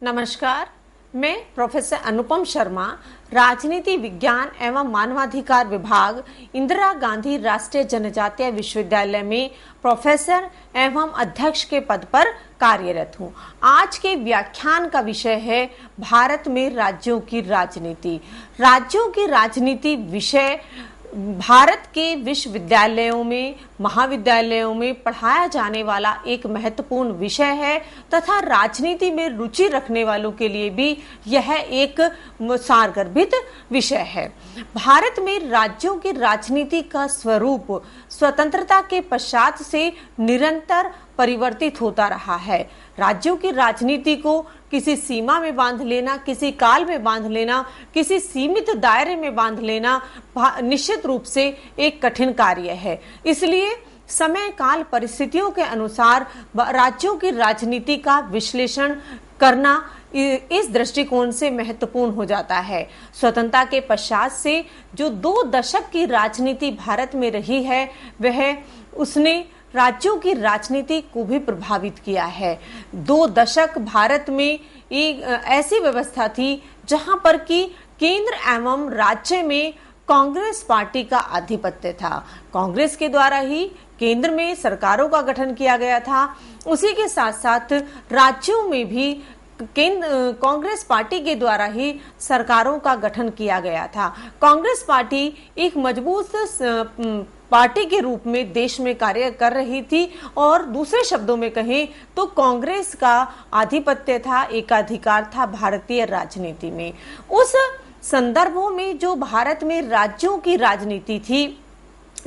नमस्कार, मैं प्रोफेसर अनुपम शर्मा, राजनीति विज्ञान एवं मानवाधिकार विभाग, इंदिरा गांधी राष्ट्रीय जनजातीय विश्वविद्यालय में प्रोफेसर एवं अध्यक्ष के पद पर कार्यरत हूँ। आज के व्याख्यान का विषय है भारत में राज्यों की राजनीति। राज्यों की राजनीति विषय भारत के विश्वविद्यालयों में, महाविद्यालयों में पढ़ाया जाने वाला एक महत्वपूर्ण विषय है तथा राजनीति में रुचि रखने वालों के लिए भी यह एक सारगर्भित विषय है। भारत में राज्यों की राजनीति का स्वरूप स्वतंत्रता के पश्चात से निरंतर परिवर्तित होता रहा है। राज्यों की राजनीति को किसी सीमा में बांध लेना, किसी काल में बांध लेना, किसी सीमित दायरे में बांध लेना निश्चित रूप से एक कठिन कार्य है। इसलिए समय काल परिस्थितियों के अनुसार राज्यों की राजनीति का विश्लेषण करना इस दृष्टिकोण से महत्वपूर्ण हो जाता है। स्वतंत्रता के पश्चात से जो 2 दशक की राजनीति भारत में रही है, वह उसने राज्यों की राजनीति को भी प्रभावित किया है। 2 दशक भारत में एक ऐसी व्यवस्था थी जहां पर कि केंद्र एवं राज्य में कांग्रेस पार्टी का आधिपत्य था। कांग्रेस के द्वारा ही केंद्र में सरकारों का गठन किया गया था। उसी के साथ साथ राज्यों में भी कांग्रेस पार्टी के द्वारा ही सरकारों का गठन किया गया था। कांग्रेस पार्टी एक मजबूत पार्टी के रूप में देश में कार्य कर रही थी और दूसरे शब्दों में कहें तो कांग्रेस का आधिपत्य था, एकाधिकार था भारतीय राजनीति में। उस संदर्भों में जो भारत में राज्यों की राजनीति थी,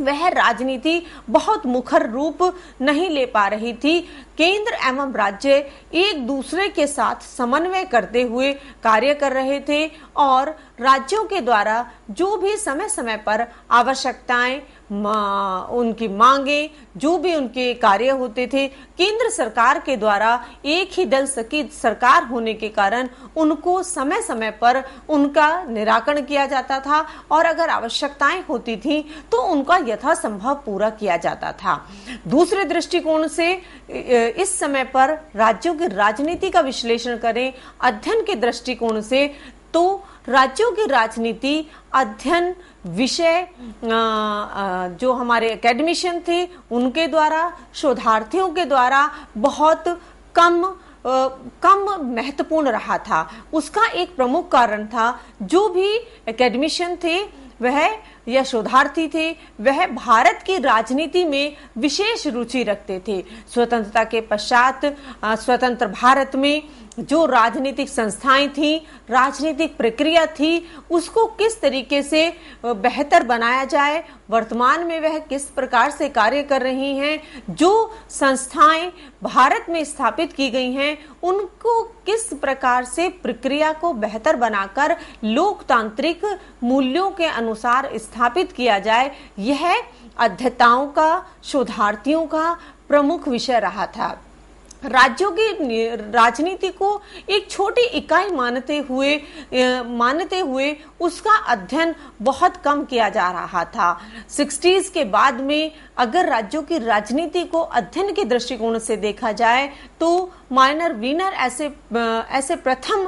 वह राजनीति बहुत मुखर रूप नहीं ले पा रही थी। केंद्र एवं राज्य एक दूसरे के साथ समन्वय करते हुए कार्य कर रहे थे और राज्यों के द्वारा जो भी समय समय पर आवश्यकताएं, उनकी मांगे, जो भी उनके कार्य होते थे, केंद्र सरकार के द्वारा एक ही दल की सरकार होने के कारण उनको समय समय पर उनका निराकरण किया जाता था और अगर आवश्यकताएं होती थी तो उनका यथासंभव पूरा किया जाता था। दूसरे दृष्टिकोण से इस समय पर राज्यों की राजनीति का विश्लेषण करें अध्ययन के दृष्टिकोण से, तो राज्यों की राजनीति अध्ययन विषय जो हमारे एकेडमिशियन थे उनके द्वारा, शोधार्थियों के द्वारा बहुत कम महत्वपूर्ण रहा था। उसका एक प्रमुख कारण था, जो भी एकेडमिशियन थे वह या शोधार्थी थे, वह भारत की राजनीति में विशेष रुचि रखते थे। स्वतंत्रता के पश्चात स्वतंत्र भारत में जो राजनीतिक संस्थाएं थी, राजनीतिक प्रक्रिया थी, उसको किस तरीके से बेहतर बनाया जाए, वर्तमान में वह किस प्रकार से कार्य कर रही हैं, जो संस्थाएं भारत में स्थापित की गई हैं, उनको किस प्रकार से प्रक्रिया को बेहतर बनाकर लोकतांत्रिक मूल्यों के अनुसार स्थापित किया जाए, यह अध्येताओं का, शोधार्थियों का प्रमुख विषय रहा था। राज्यों की राजनीति को एक छोटी इकाई मानते हुए उसका अध्ययन बहुत कम किया जा रहा था। 60s के बाद में अगर राज्यों की राजनीति को अध्ययन के दृष्टिकोण से देखा जाए तो माइनर वीनर ऐसे प्रथम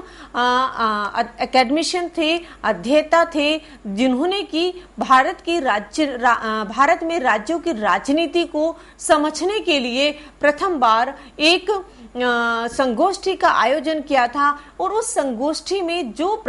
एकेडमिशियन थे, अध्येता थे, जिन्होंने की भारत में राज्यों की राजनीति को समझने के लिए प्रथम बार एक संगोष्ठी का आयोजन किया था और उस संगोष्ठी में जो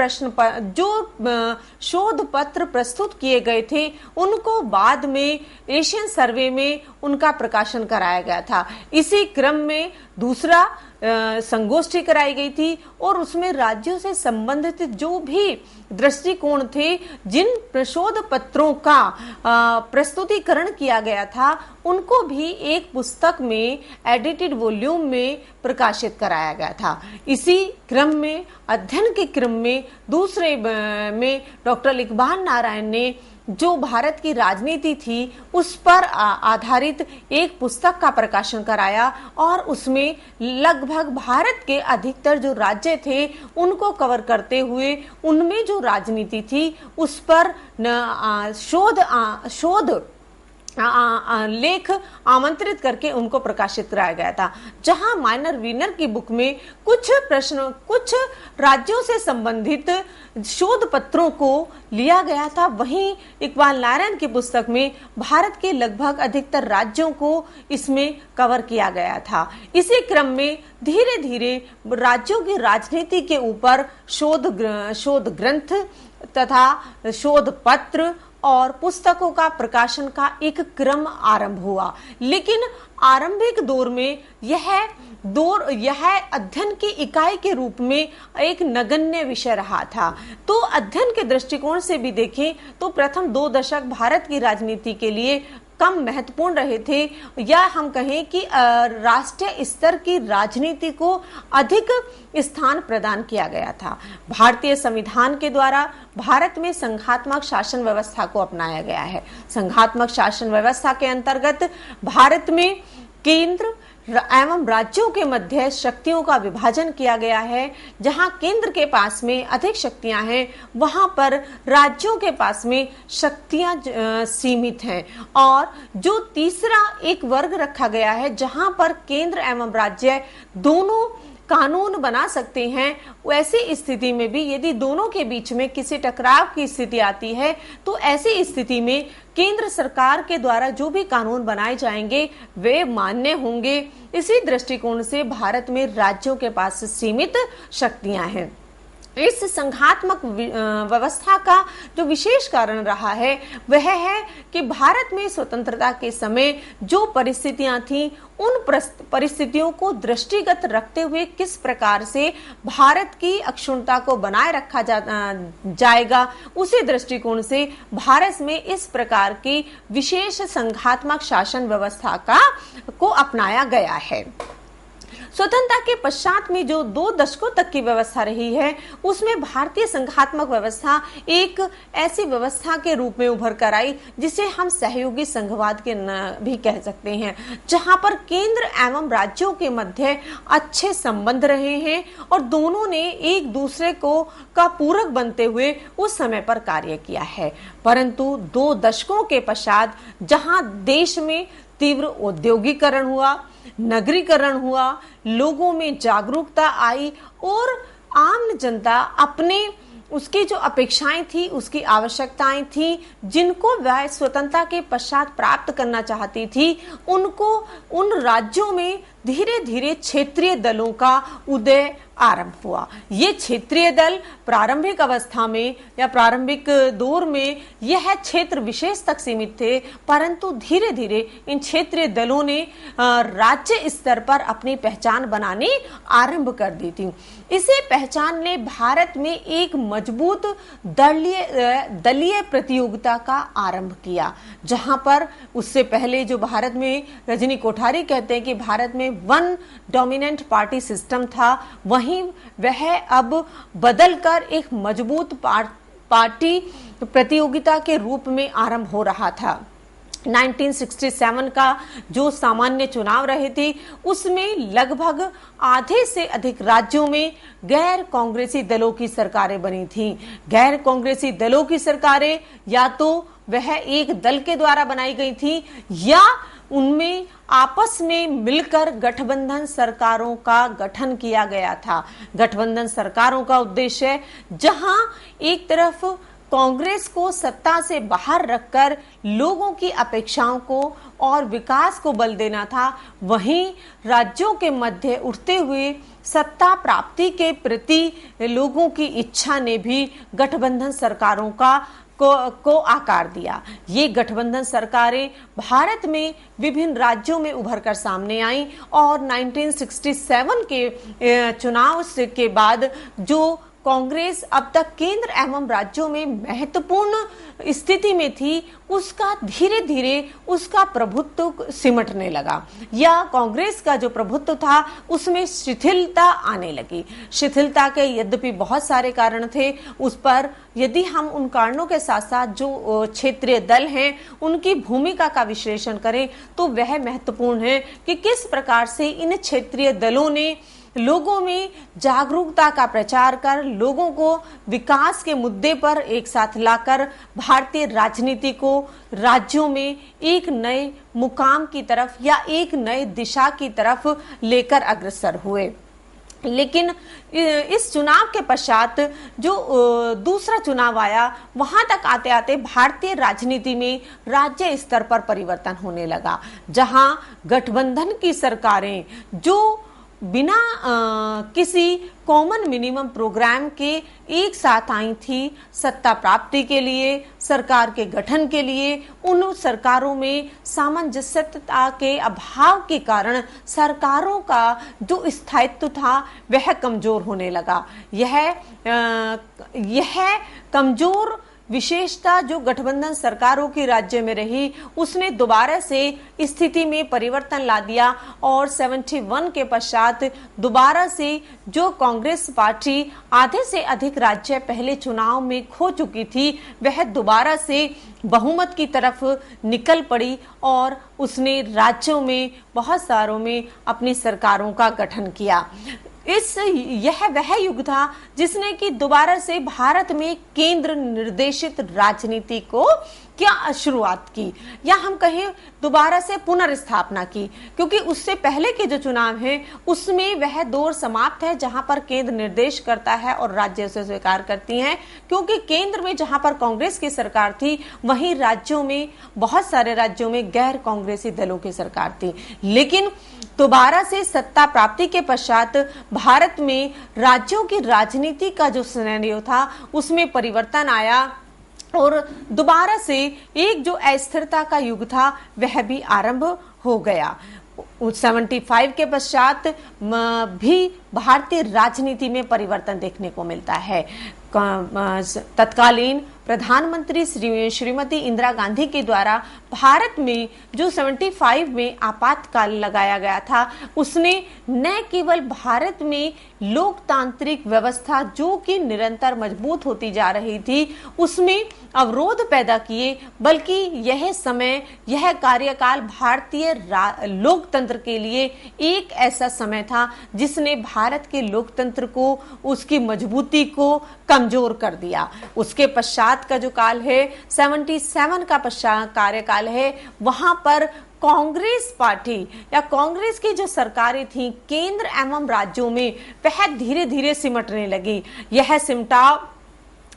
शोध पत्र प्रस्तुत किए गए थे, उनको बाद में एशियन सर्वे में उनका प्रकाशन कराया गया था। इसी क्रम में दूसरा संगोष्ठी कराई गई थी और उसमें राज्यों से संबंधित जो भी दृष्टिकोण थे, जिन शोध पत्रों का प्रस्तुतिकरण किया गया था, उनको भी एक पुस्तक में एडिटेड वॉल्यूम में प्रकाशित कराया गया था। इसी क्रम में, अध्ययन के क्रम में, दूसरे में डॉक्टर इकबाल नारायण ने जो भारत की राजनीति थी उस पर आधारित एक पुस्तक का प्रकाशन कराया और उसमें लगभग भारत के अधिकतर जो राज्य थे उनको कवर करते हुए उनमें जो राजनीति थी उस पर शोध लेख आमंत्रित करके उनको प्रकाशित कराया गया था, जहां माइनर वीनर की बुक में कुछ प्रश्न, कुछ राज्यों से संबंधित शोध पत्रों को लिया गया था। वहीं इकबाल नारायण की पुस्तक में भारत के लगभग अधिकतर राज्यों को इसमें कवर किया गया था। इसी क्रम में धीरे धीरे राज्यों की राजनीति के ऊपर शोध ग्रंथ तथा शोध पत्र और पुस्तकों का प्रकाशन का एक क्रम आरंभ हुआ। लेकिन आरंभिक दौर में यह अध्ययन की इकाई के रूप में एक नगण्य विषय रहा था। तो अध्ययन के दृष्टिकोण से भी देखें तो प्रथम 2 दशक भारत की राजनीति के लिए कम महत्वपूर्ण रहे थे, या हम कहें कि राष्ट्रीय स्तर की राजनीति को अधिक स्थान प्रदान किया गया था। भारतीय संविधान के द्वारा भारत में संघात्मक शासन व्यवस्था को अपनाया गया है। संघात्मक शासन व्यवस्था के अंतर्गत भारत में केंद्र एवं राज्यों के मध्य शक्तियों का विभाजन किया गया है। जहां केंद्र के पास में अधिक शक्तियां हैं, वहां पर राज्यों के पास में शक्तियां सीमित हैं। और जो तीसरा एक वर्ग रखा गया है, जहां पर केंद्र एवं राज्य दोनों कानून बना सकते हैं, वैसी स्थिति में भी यदि दोनों के बीच में किसी टकराव की स्थिति आती है, तो ऐसी स्थिति में केंद्र सरकार के द्वारा जो भी कानून बनाए जाएंगे वे मान्य होंगे। इसी दृष्टिकोण से भारत में राज्यों के पास सीमित शक्तियां हैं। इस संघात्मक व्यवस्था का जो विशेष कारण रहा है वह है कि भारत में स्वतंत्रता के समय जो परिस्थितियां थीं, उन परिस्थितियों को दृष्टिगत रखते हुए किस प्रकार से भारत की अक्षुण्णता को बनाए रखा जाएगा, उसी दृष्टिकोण से भारत में इस प्रकार की विशेष संघात्मक शासन व्यवस्था को अपनाया गया है। स्वतंत्रता के पश्चात में जो 2 दशकों तक की व्यवस्था रही है, उसमें भारतीय संघात्मक व्यवस्था एक ऐसी व्यवस्था के रूप में उभर कर आई जिसे हम सहयोगी संघवाद के भी कह सकते हैं, जहां पर केंद्र एवं राज्यों के मध्य अच्छे संबंध रहे हैं और दोनों ने एक दूसरे का पूरक बनते हुए उस समय पर कार्य किया है। परंतु 2 दशकों के पश्चात जहां देश में तीव्र औद्योगिकरण हुआ, नगरीकरण हुआ, लोगों में जागरूकता आई और आम जनता अपने उसकी जो अपेक्षाएं थी, उसकी आवश्यकताएं थी, जिनको वह स्वतंत्रता के पश्चात प्राप्त करना चाहती थी, उनको उन राज्यों में धीरे धीरे क्षेत्रीय दलों का उदय आरंभ हुआ। ये क्षेत्रीय दल प्रारंभिक अवस्था में या प्रारंभिक दौर में यह क्षेत्र विशेष तक सीमित थे, परंतु धीरे धीरे इन क्षेत्रीय दलों ने राज्य स्तर पर अपनी पहचान बनानी आरंभ कर दी थी। इसे पहचान ने भारत में एक मजबूत दलीय प्रतियोगिता का आरंभ किया, जहां पर उससे पहले जो भारत में रजनी कोठारी कहते हैं कि भारत में 1 डोमिनेंट पार्टी सिस्टम था, वहीं वह अब बदलकर एक मजबूत पार्टी प्रतियोगिता के रूप में आरंभ हो रहा था। 1967 का जो सामान्य चुनाव रहे थे, उसमें लगभग आधे से अधिक राज्यों में गैर कांग्रेसी दलों की सरकारें बनी थीं। गैर कांग्रेसी दलों की सरकारें या तो वह एक दल के द्वारा बनाई गई थी या उनमें आपस में मिलकर गठबंधन सरकारों का गठन किया गया था। गठबंधन सरकारों का उद्देश्य जहां एक तरफ कांग्रेस को सत्ता से बाहर रखकर लोगों की अपेक्षाओं को और विकास को बल देना था, वहीं राज्यों के मध्य उठते हुए सत्ता प्राप्ति के प्रति लोगों की इच्छा ने भी गठबंधन सरकारों को आकार दिया। ये गठबंधन सरकारें भारत में विभिन्न राज्यों में उभर कर सामने आई और 1967 के चुनाव के बाद जो कांग्रेस अब तक केंद्र एवं राज्यों में महत्वपूर्ण स्थिति में थी, उसका धीरे धीरे उसका प्रभुत्व सिमटने लगा, या कांग्रेस का जो प्रभुत्व था उसमें शिथिलता आने लगी। शिथिलता के यद्यपि बहुत सारे कारण थे, उस पर यदि हम उन कारणों के साथ साथ जो क्षेत्रीय दल हैं उनकी भूमिका का विश्लेषण करें तो वह महत्वपूर्ण है कि किस प्रकार से इन क्षेत्रीय दलों ने लोगों में जागरूकता का प्रचार कर लोगों को विकास के मुद्दे पर एक साथ लाकर भारतीय राजनीति को राज्यों में एक नए मुकाम की तरफ या एक नए दिशा की तरफ लेकर अग्रसर हुए। लेकिन इस चुनाव के पश्चात जो दूसरा चुनाव आया, वहां तक आते आते भारतीय राजनीति में राज्य स्तर पर परिवर्तन होने लगा, जहां गठबंधन की सरकारें जो बिना किसी कॉमन मिनिमम प्रोग्राम के एक साथ आई थी सत्ता प्राप्ति के लिए, सरकार के गठन के लिए, उन सरकारों में सामंजस्यता के अभाव के कारण सरकारों का जो स्थायित्व था वह कमजोर होने लगा। यह कमजोर विशेषता जो गठबंधन सरकारों की राज्य में रही, उसने दोबारा से स्थिति में परिवर्तन ला दिया और 71 के पश्चात दोबारा से जो कांग्रेस पार्टी आधे से अधिक राज्य पहले चुनाव में खो चुकी थी, वह दोबारा से बहुमत की तरफ निकल पड़ी और उसने राज्यों में बहुत सारों में अपनी सरकारों का गठन किया। यह वह युग था जिसने कि दोबारा से भारत में केंद्र निर्देशित राजनीति को क्या शुरुआत की, या हम कहें दोबारा से पुनर्स्थापना की, क्योंकि उससे पहले के जो चुनाव हैं उसमें वह दौर समाप्त है जहां पर केंद्र निर्देश करता है और राज्य उसे स्वीकार करती हैं। क्योंकि केंद्र में जहां पर कांग्रेस की सरकार थी, वहीं राज्यों में बहुत सारे राज्यों में गैर कांग्रेसी दलों की सरकार थी। लेकिन दोबारा से सत्ता प्राप्ति के पश्चात भारत में राज्यों की राजनीति का जो सिनेरियो था उसमें परिवर्तन आया और दोबारा से एक जो अस्थिरता का युग था वह भी आरंभ हो गया। 75 के पश्चात भी भारतीय राजनीति में परिवर्तन देखने को मिलता है। तत्कालीन प्रधानमंत्री श्रीमती इंदिरा गांधी के द्वारा भारत में जो 75 में आपातकाल लगाया गया था, उसने न केवल भारत में लोकतांत्रिक व्यवस्था जो कि निरंतर मजबूत होती जा रही थी उसमें अवरोध पैदा किए, बल्कि यह कार्यकाल भारतीय लोकतंत्र के लिए एक ऐसा समय था जिसने भारत के लोकतंत्र को, उसकी मजबूती को कमजोर कर दिया। उसके पश्चात का जो काल है 77 का पश्चात कार्यकाल है, वहां पर कांग्रेस पार्टी या कांग्रेस की जो सरकारें थी केंद्र एवं राज्यों में, वह धीरे धीरे सिमटने लगी। यह सिमटाव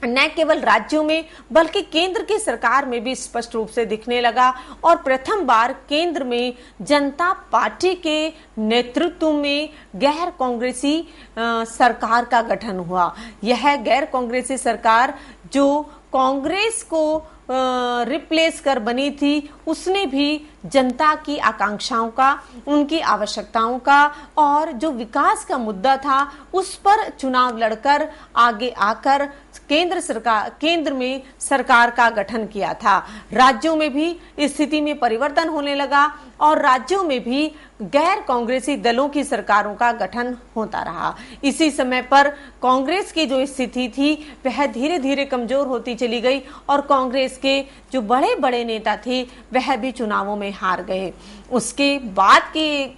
न केवल राज्यों में बल्कि केंद्र की सरकार में भी स्पष्ट रूप से दिखने लगा और प्रथम बार केंद्र में जनता पार्टी के नेतृत्व में गैर कांग्रेसी सरकार का गठन हुआ। यह गैर कांग्रेसी सरकार जो कांग्रेस को रिप्लेस कर बनी थी, उसने भी जनता की आकांक्षाओं का, उनकी आवश्यकताओं का और जो विकास का मुद्दा था उस पर चुनाव लड़कर आगे आकर केंद्र में सरकार का गठन किया था। राज्यों में भी स्थिति में परिवर्तन होने लगा और राज्यों में भी गैर कांग्रेसी दलों की सरकारों का गठन होता रहा। इसी समय पर कांग्रेस की जो स्थिति थी वह धीरे धीरे कमजोर होती चली गई और कांग्रेस के जो बड़े बड़े नेता थे वह भी चुनावों में हार गए। उसके बाद की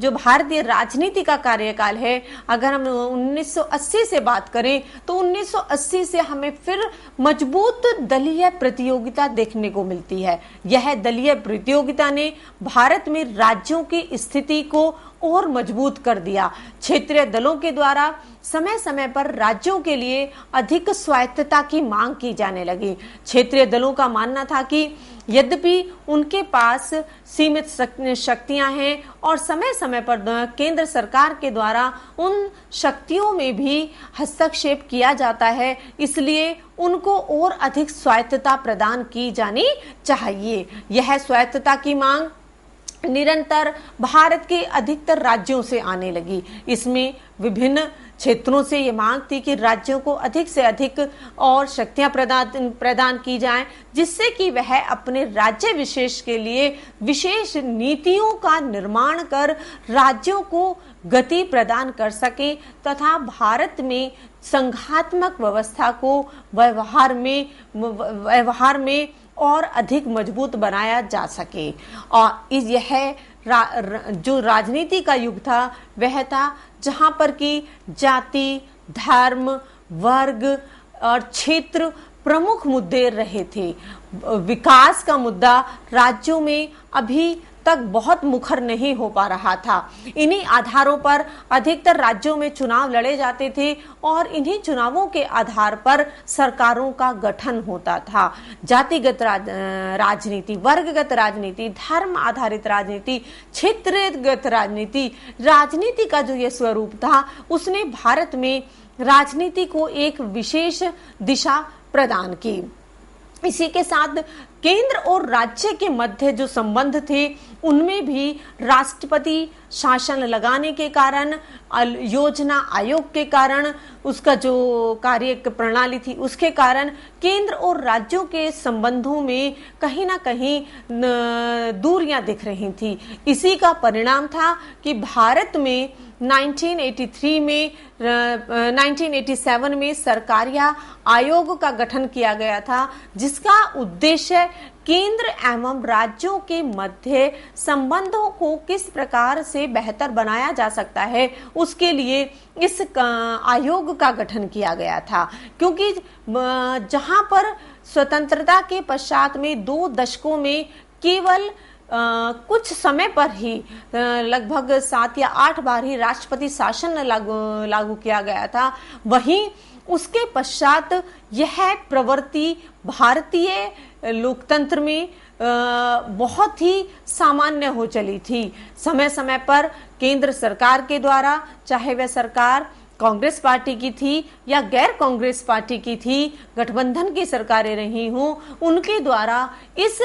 जो भारतीय राजनीति का कार्यकाल है, अगर हम 1980 से बात करें तो 1980 से हमें फिर मजबूत दलीय प्रतियोगिता देखने को मिलती है। यह दलीय प्रतियोगिता ने भारत में राज्यों की स्थिति को और मजबूत कर दिया। क्षेत्रीय दलों के द्वारा समय समय पर राज्यों के लिए अधिक स्वायत्तता की मांग की जाने लगी। क्षेत्रीय दलों का मानना था कि यद्यपि उनके पास सीमित शक्तियां हैं और समय समय पर केंद्र सरकार के द्वारा उन शक्तियों में भी हस्तक्षेप किया जाता है, इसलिए उनको और अधिक स्वायत्तता प्रदान की जानी चाहिए। यह स्वायत्तता की मांग निरंतर भारत के अधिकतर राज्यों से आने लगी। इसमें विभिन्न क्षेत्रों से ये मांग थी कि राज्यों को अधिक से अधिक और शक्तियां प्रदान की जाएं, जिससे कि वह अपने राज्य विशेष के लिए विशेष नीतियों का निर्माण कर राज्यों को गति प्रदान कर सके तथा भारत में संघात्मक व्यवस्था को व्यवहार में और अधिक मजबूत बनाया जा सके। और यह जो राजनीति का युग था वह था जहां पर कि जाति, धर्म, वर्ग और क्षेत्र प्रमुख मुद्दे रहे थे। विकास का मुद्दा राज्यों में अभी तक बहुत मुखर नहीं हो पा रहा था। इन्हीं आधारों पर अधिकतर राज्यों में चुनाव लड़े जाते थे और इन्हीं चुनावों के आधार पर सरकारों का गठन होता था। जातिगत राजनीति, वर्गगत राजनीति, धर्म आधारित राजनीति, क्षेत्रगत राजनीति का जो ये स्वरूप था उसने भारत में राजनीति को एक विशेष दिशा प्रदान की। इसी के साथ केंद्र और राज्य के मध्य जो संबंध थे उनमें भी राष्ट्रपति शासन लगाने के कारण, योजना आयोग के कारण, उसका जो कार्य प्रणाली थी उसके कारण केंद्र और राज्यों के संबंधों में कहीं ना कहीं दूरियां दिख रही थी। इसी का परिणाम था कि भारत में 1987 में सरकारिया आयोग का गठन किया गया था, जिसका उद्देश्य केंद्र एवं राज्यों के मध्य संबंधों को किस प्रकार से बेहतर बनाया जा सकता है उसके लिए इस आयोग का गठन किया गया था। क्योंकि जहां पर स्वतंत्रता के पश्चात में 2 दशकों में केवल कुछ समय पर ही लगभग 7 या 8 बार ही राष्ट्रपति शासन लागू किया गया था, वहीं उसके पश्चात यह प्रवृत्ति भारतीय लोकतंत्र में बहुत ही सामान्य हो चली थी। समय समय पर केंद्र सरकार के द्वारा, चाहे वह सरकार कांग्रेस पार्टी की थी या गैर कांग्रेस पार्टी की थी, गठबंधन की सरकारें रही हों, उनके द्वारा इस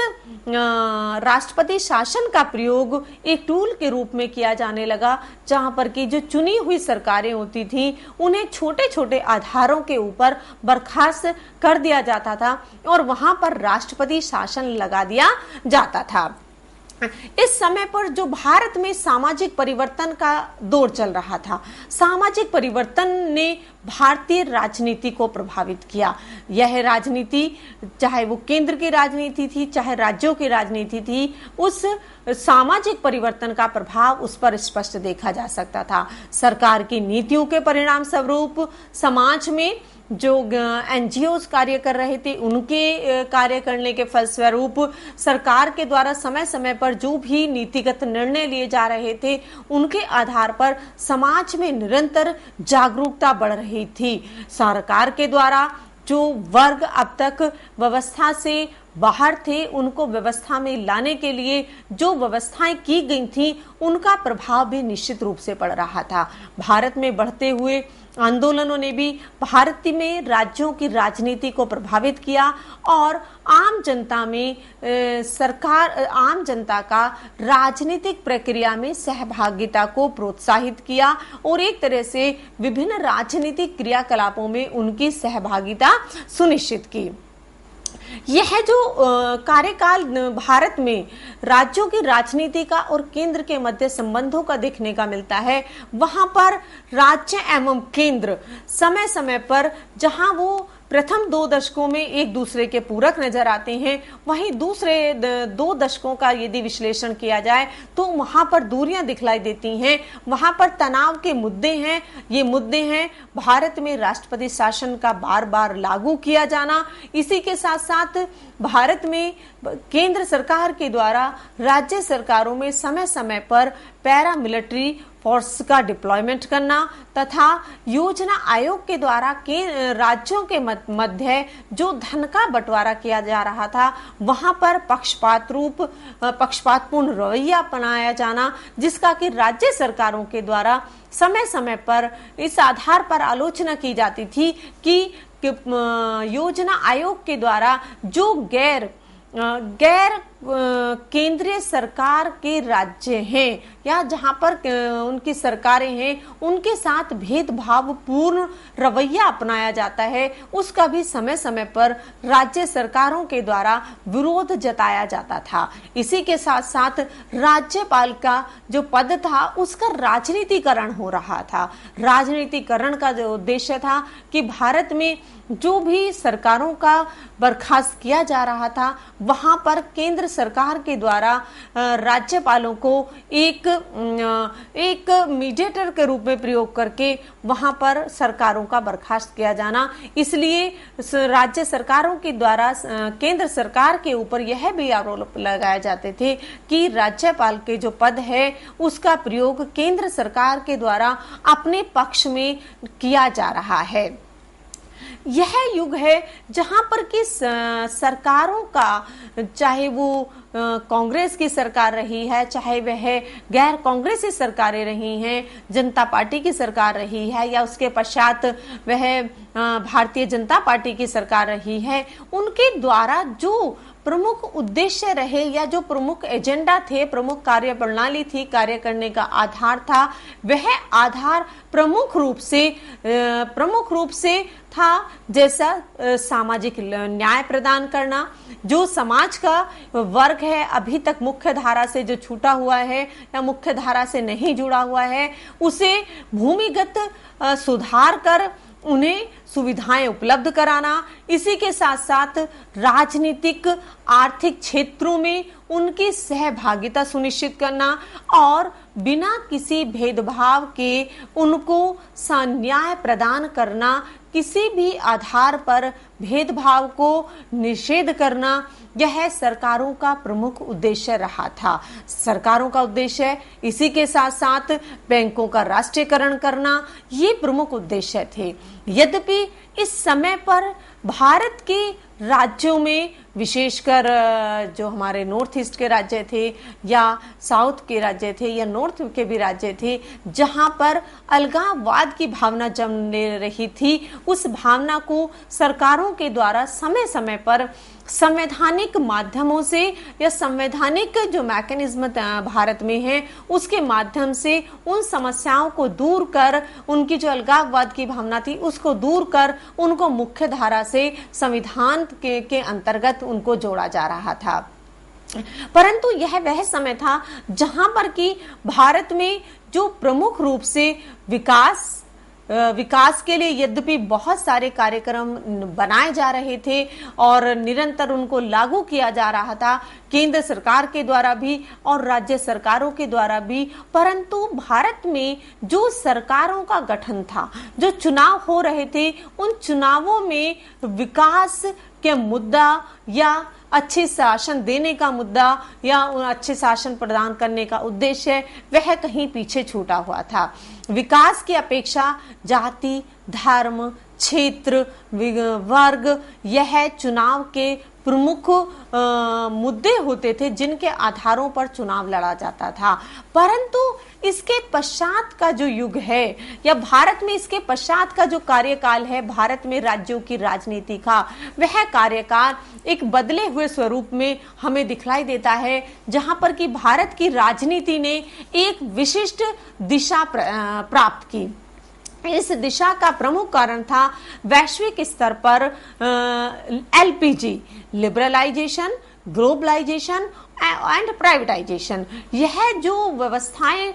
राष्ट्रपति शासन का प्रयोग एक टूल के रूप में किया जाने लगा, जहां पर कि जो चुनी हुई सरकारें होती थी उन्हें छोटे छोटे आधारों के ऊपर बर्खास्त कर दिया जाता था और वहां पर राष्ट्रपति शासन लगा दिया जाता था। इस समय पर जो भारत में सामाजिक परिवर्तन का दौर चल रहा था, सामाजिक परिवर्तन ने भारतीय राजनीति को प्रभावित किया। यह राजनीति, चाहे वो केंद्र की राजनीति थी, चाहे राज्यों की राजनीति थी, उस सामाजिक परिवर्तन का प्रभाव उस पर स्पष्ट देखा जा सकता था। सरकार की नीतियों के परिणाम स्वरूप समाज में जो एनजीओज कार्य कर रहे थे उनके कार्य करने के फलस्वरूप सरकार के द्वारा समय समय पर जो भी नीतिगत निर्णय लिए जा रहे थे उनके आधार पर समाज में निरंतर जागरूकता बढ़ रही थी। सरकार के द्वारा जो वर्ग अब तक व्यवस्था से बाहर थे उनको व्यवस्था में लाने के लिए जो व्यवस्थाएं की गई थी उनका प्रभाव भी निश्चित रूप से पड़ रहा था। भारत में बढ़ते हुए आंदोलनों ने भी भारत में राज्यों की राजनीति को प्रभावित किया और आम जनता में आम जनता का राजनीतिक प्रक्रिया में सहभागिता को प्रोत्साहित किया और एक तरह से विभिन्न राजनीतिक क्रियाकलापों में उनकी सहभागिता सुनिश्चित की। यह जो कार्यकाल भारत में राज्यों की राजनीति का और केंद्र के मध्य संबंधों का देखने का मिलता है, वहां पर राज्य एवं केंद्र समय समय पर जहां वो प्रथम 2 दशकों में एक दूसरे के पूरक नजर आते हैं, वहीं दूसरे 2 दशकों का यदि विश्लेषण किया जाए तो वहां पर दूरियां दिखलाई देती हैं, वहां पर तनाव के मुद्दे हैं। ये मुद्दे हैं भारत में राष्ट्रपति शासन का बार बार लागू किया जाना, इसी के साथ साथ भारत में केंद्र सरकार के द्वारा राज्य सरकारों में समय समय पर पैरामिलिट्री फोर्स का डिप्लॉयमेंट करना तथा योजना आयोग के द्वारा राज्यों के मध्य जो धन का बंटवारा किया जा रहा था वहां पर पक्षपातपूर्ण रवैया अपनाया जाना, जिसका कि राज्य सरकारों के द्वारा समय समय पर इस आधार पर आलोचना की जाती थी कि योजना आयोग के द्वारा जो गैर केंद्रीय सरकार के राज्य हैं या जहां पर उनकी सरकारें हैं उनके साथ भेदभाव पूर्ण रवैया अपनाया जाता है, उसका भी समय समय पर राज्य सरकारों के द्वारा विरोध जताया जाता था। इसी के साथ साथ राज्यपाल का जो पद था उसका राजनीतिकरण हो रहा था। राजनीतिकरण का जो उद्देश्य था कि भारत में जो भी सरकारों का बर्खास्त किया जा रहा था वहां पर केंद्र सरकार के द्वारा राज्यपालों को एक मीडिएटर के रूप में प्रयोग करके वहां पर सरकारों का बर्खास्त किया जाना। इसलिए राज्य सरकारों के द्वारा केंद्र सरकार के ऊपर यह भी आरोप लगाए जाते थे कि राज्यपाल के जो पद है उसका प्रयोग केंद्र सरकार के द्वारा अपने पक्ष में किया जा रहा है। यह युग है जहां पर कि सरकारों का, चाहे वो कांग्रेस की सरकार रही है, चाहे वह गैर कांग्रेसी सरकारें रही हैं, जनता पार्टी की सरकार रही है, या उसके पश्चात वह भारतीय जनता पार्टी की सरकार रही है, उनके द्वारा जो प्रमुख उद्देश्य रहे या जो प्रमुख एजेंडा थे, प्रमुख कार्य प्रणाली थी, कार्य करने का आधार था, वह आधार प्रमुख रूप से था जैसा सामाजिक न्याय प्रदान करना। जो समाज का वर्ग है अभी तक मुख्य धारा से जो छूटा हुआ है या मुख्य धारा से नहीं जुड़ा हुआ है, उसे भूमिगत सुधार कर उन्हें सुविधाएं उपलब्ध कराना, इसी के साथ साथ राजनीतिक आर्थिक क्षेत्रों में उनकी सहभागिता सुनिश्चित करना और बिना किसी भेदभाव के उनको न्याय प्रदान करना, किसी भी आधार पर भेदभाव को निषेध करना, यह सरकारों का प्रमुख उद्देश्य रहा था। सरकारों का उद्देश्य, इसी के साथ साथ बैंकों का राष्ट्रीयकरण करना, ये प्रमुख उद्देश्य थे। यद्यपि इस समय पर भारत के राज्यों में, विशेषकर जो हमारे नॉर्थ ईस्ट के राज्य थे या साउथ के राज्य थे या नॉर्थ के भी राज्य थे, जहां पर अलगाववाद की भावना जन्म ले रही थी, उस भावना को सरकारों के द्वारा समय समय पर संवैधानिक माध्यमों से या संवैधानिक जो मैकेनिज्म भारत में है उसके माध्यम से उन समस्याओं को दूर कर, उनकी जो अलगाववाद की भावना थी उसको दूर कर उनको मुख्य धारा से संविधान के अंतर्गत उनको जोड़ा जा रहा था। परंतु यह वह समय था जहां पर कि भारत में जो प्रमुख रूप से विकास के लिए यद्यपि बहुत सारे कार्यक्रम बनाए जा रहे थे और निरंतर उनको लागू किया जा रहा था, केंद्र सरकार के द्वारा भी और राज्य सरकारों के द्वारा भी, परंतु भारत में जो सरकारों का गठन था, जो चुनाव हो रहे थे, उन चुनावों में विकास के मुद्दा या अच्छे शासन देने का मुद्दा या अच्छे शासन प्रदान करने का उद्देश्य वह कहीं पीछे छूटा हुआ था। विकास की अपेक्षा जाति, धर्म, क्षेत्र, वर्ग, यह चुनाव के प्रमुख मुद्दे होते थे जिनके आधारों पर चुनाव लड़ा जाता था। परंतु इसके पश्चात का जो युग है या भारत में इसके पश्चात का जो कार्यकाल है, भारत में राज्यों की राजनीति का, वह कार्यकाल एक बदले हुए स्वरूप में हमें दिखलाई देता है, जहां पर कि भारत की राजनीति ने एक विशिष्ट दिशा प्राप्त की। इस दिशा का प्रमुख कारण था वैश्विक स्तर पर LPG, liberalisation, globalisation and privatisation. यह जो व्यवस्थाएं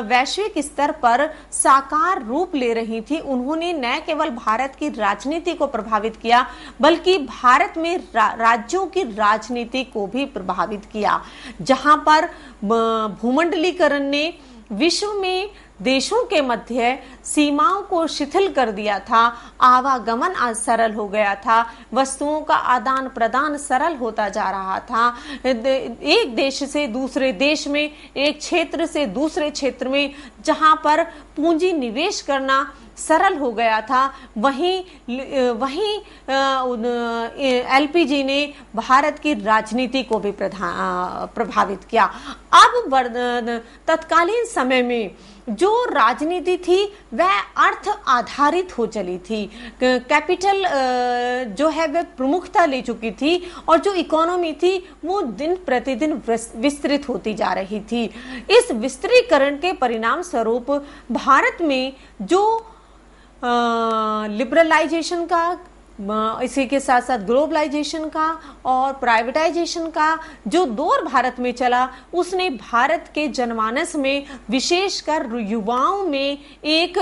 वैश्विक स्तर पर साकार रूप ले रही थी, उन्होंने न केवल भारत की राजनीति को प्रभावित किया बल्कि भारत में राज्यों की राजनीति को भी प्रभावित किया, जहां पर भूमंडलीकरण ने विश्व में देशों के मध्य सीमाओं को शिथिल कर दिया था, आवागमन सरल हो गया था, वस्तुओं का आदान प्रदान सरल होता जा रहा था। एक देश से दूसरे देश में, एक क्षेत्र से दूसरे क्षेत्र में जहां पर पूंजी निवेश करना सरल हो गया था, वहीं एलपीजी ने भारत की राजनीति को भी प्रभावित किया। अब तत्कालीन समय में जो राजनीति थी वह अर्थ आधारित हो चली थी, कैपिटल जो है वह प्रमुखता ले चुकी थी और जो इकोनॉमी थी वो दिन प्रतिदिन विस्तृत होती जा रही थी। इस विस्तृतीकरण के परिणाम स्वरूप भारत में जो लिबरलाइजेशन का, इसी के साथ साथ ग्लोबलाइजेशन का और प्राइवेटाइजेशन का जो दौर भारत में चला, उसने भारत के जनमानस में, विशेषकर युवाओं में एक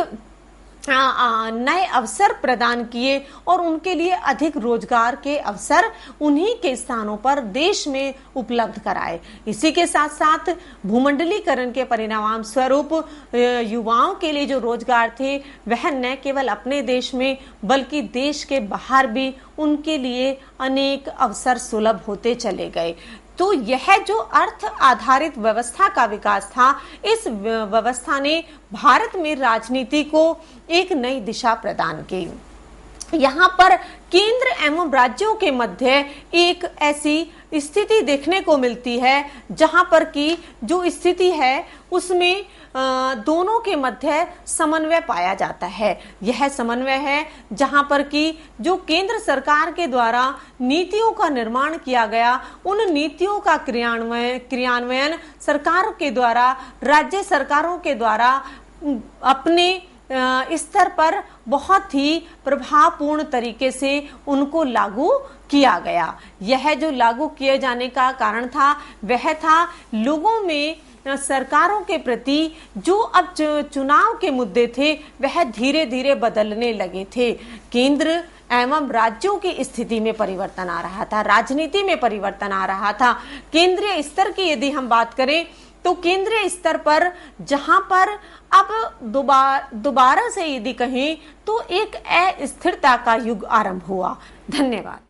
नए अवसर प्रदान किए और उनके लिए अधिक रोजगार के अवसर उन्हीं के स्थानों पर देश में उपलब्ध कराए। इसी के साथ साथ भूमंडलीकरण के परिणाम स्वरूप युवाओं के लिए जो रोजगार थे वह न केवल अपने देश में बल्कि देश के बाहर भी उनके लिए अनेक अवसर सुलभ होते चले गए। तो यह जो अर्थ आधारित व्यवस्था का विकास था, इस व्यवस्था ने भारत में राजनीति को एक नई दिशा प्रदान की। यहाँ पर केंद्र एवं राज्यों के मध्य एक ऐसी स्थिति देखने को मिलती है जहां पर कि जो स्थिति है उसमें दोनों के मध्य समन्वय पाया जाता है। यह समन्वय है जहां पर कि जो केंद्र सरकार के द्वारा नीतियों का निर्माण किया गया, उन नीतियों का क्रियान्वयन सरकार के द्वारा, राज्य सरकारों के द्वारा अपने स्तर पर बहुत ही प्रभावपूर्ण तरीके से उनको लागू किया गया। यह जो लागू किए जाने का कारण था वह था लोगों में सरकारों के प्रति जो अब चुनाव के मुद्दे थे वह धीरे धीरे बदलने लगे थे। केंद्र एवं राज्यों की स्थिति में परिवर्तन आ रहा था, राजनीति में परिवर्तन आ रहा था। केंद्रीय स्तर की यदि हम बात करें तो केंद्रीय स्तर पर जहां पर अब दोबारा से यदि कहें तो एक अस्थिरता का युग आरंभ हुआ। धन्यवाद।